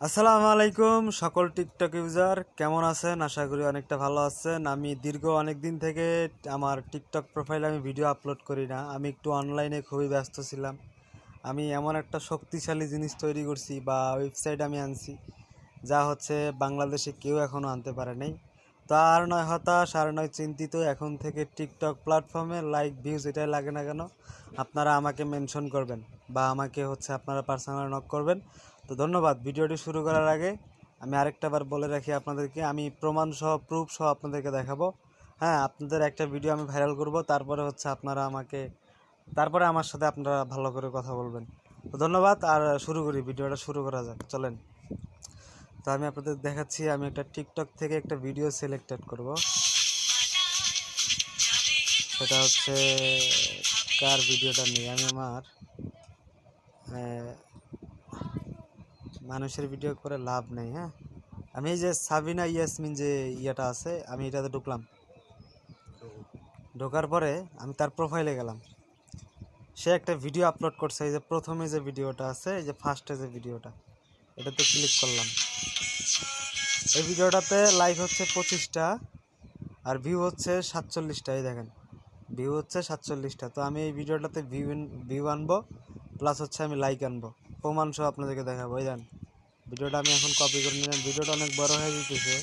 আসসালামু আলাইকুম সকল টিকটক ইউজার, কেমন আছেন? আশা করি অনেকটা ভালো আছেন। আমি দীর্ঘ অনেক দিন থেকে আমার টিকটক প্রোফাইলে আমি ভিডিও আপলোড করি না। আমি একটু অনলাইনে খুবই ব্যস্ত ছিলাম। আমি এমন একটা শক্তিশালী জিনিস তৈরি করছি বা ওয়েবসাইট আমি আনছি, যা হচ্ছে বাংলাদেশে কেউ এখনও আনতে পারে নাই। তো আর নয় হতাশ, আর নয় চিন্তিত। এখন থেকে টিকটক প্ল্যাটফর্মে লাইক ভিউজ এটাই লাগে না কেন, আপনারা আমাকে মেনশন করবেন বা আমাকে আপনারা পার্সোনাল নক করবেন। তো ধন্যবাদ। ভিডিওটি শুরু করার আগে আমি আরেকটাবার বলে রাখি আপনাদেরকে, আমি প্রমাণ সহ প্রুফ সহ আপনাদেরকে দেখাবো। হ্যাঁ, আপনাদের একটা ভিডিও আমি ভাইরাল করব, তারপরে আপনারা আমাকে, তারপরে আমার সাথে আপনারা ভালো করে কথা বলবেন। তো ধন্যবাদ। আর শুরু করি, ভিডিওটা শুরু করা যাক, চলেন। তো আমি আপনাদের দেখাচ্ছি, আমি একটা টিকটক থেকে একটা ভিডিও সিলেক্টেড করব। সেটা হচ্ছে কার ভিডিওটা নিয়ে আমি আমার মানুষের ভিডিও করে লাভ নেই। হ্যাঁ, আমি এই যে সাবিনা ইয়াসমিন যে ইয়েটা আছে, আমি এটাতে ঢুকলাম। ঢোকার পরে আমি তার প্রোফাইলে গেলাম। সে একটা ভিডিও আপলোড করছে, এই যে প্রথমে যে ভিডিওটা আছে, এই যে ফার্স্টে যে ভিডিওটা, এটাতে ক্লিক করলাম। এই ভিডিওটাতে লাইক হচ্ছে 25টা আর ভিউ হচ্ছে 47টা। এই দেখেন, ভিউ হচ্ছে 47টা। তো আমি এই ভিডিওটাতে ভিউ আনবো, প্লাস আমি লাইক আনবো, প্রমাণ সহ আপনাদেরকে দেখাবো। এই দেন, ভিডিওটা আমি এখন কপি করে নিলাম। ভিডিওটা অনেক বড় হয়ে যেতেছে,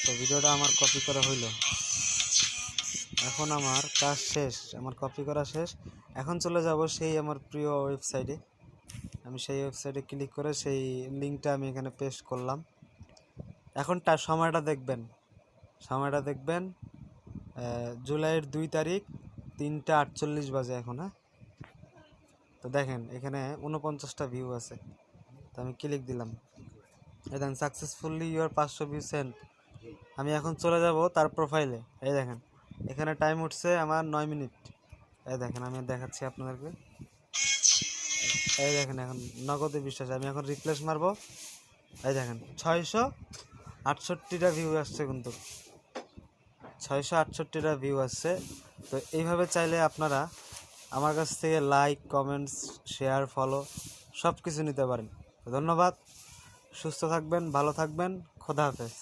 তো ভিডিওটা আমার কপি করা হইলো। এখন আমার কাজ শেষ, আমার কপি করা শেষ। এখন চলে যাব সেই আমার প্রিয় ওয়েবসাইটে। আমি সেই ওয়েবসাইটে ক্লিক করে সেই লিঙ্কটা আমি এখানে পেস্ট করলাম। এখন সময়টা দেখবেন, সময়টা দেখবেন জুলাইয়ের 2 তারিখ 3টা 48 বাজে এখন। হ্যাঁ, তো দেখেন এখানে 49টা ভিউ আছে। তো আমি ক্লিক দিলাম, এই দেখেন সাকসেসফুলি ইউর 500 ভিউ সেন্ট। আমি এখন চলে যাব তার প্রোফাইলে। এই দেখেন এখানে টাইম উঠছে আমার 9 মিনিট। এই দেখেন আমি দেখাচ্ছি আপনাদেরকে। এই দেখেন এখন নগদে বিশ্বাস, আমি এখন রিপ্লেস মারবো। এই দেখেন 668টা ভিউ আসছে, কিন্তু 668টা ভিউ আসছে। তো এইভাবে চাইলে আপনারা আমার কাছ থেকে লাইক, কমেন্টস, শেয়ার, ফলো সব কিছু নিতে পারেন। ধন্যবাদ। সুস্থ থাকবেন, ভালো থাকবেন। খোদা হাফেজ।